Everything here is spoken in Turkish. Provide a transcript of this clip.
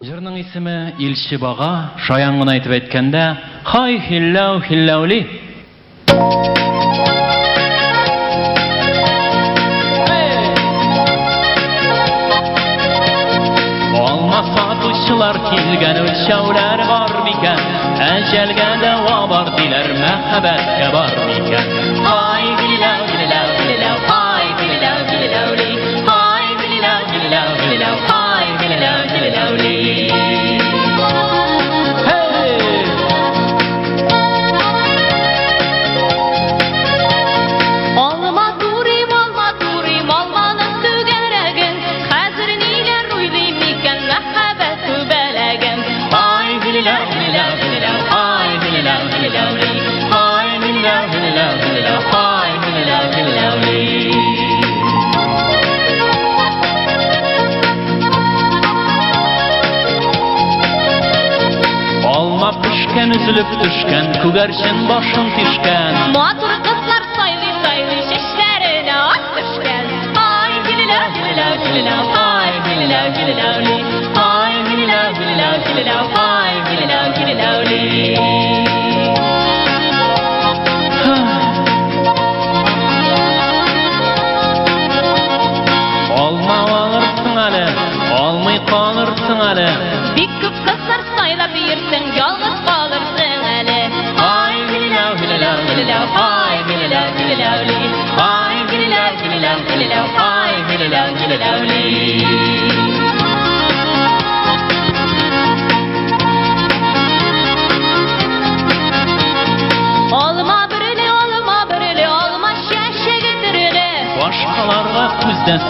Jırның isimi İlçi Bağa, şayangın aytıp etkende, hay hillav hillavli. Olma satışçılar kilgen ölçevler var miken, Ecelge deva var diler mehbette var miken. Hay hillav hillav hillav, hay hillav hillavli, hay hillav hillav hillav, hay hillav hillavli. Pişken üzülüp düşken, kugerşin başın pişken. Matur kızlar saylı saylı şişlerine at düşken. Ay gülülav gülülav gülülav, ay gülülav gülülavli, ay gülülav gülülav gülülav, ay gülülav gülülavli. Olma alırsın ali, olmay kalırsın ali. Bir küp kızlar saylap yirsin, yalnız kalırsın ali. Ay gülülav gülülav gülülav, ay gülülav gülülavli, ay gülülav gülülav gülülav, ay gülülav gülülavli. Olma birili, olma şeşe getirini. Başkalarga küzden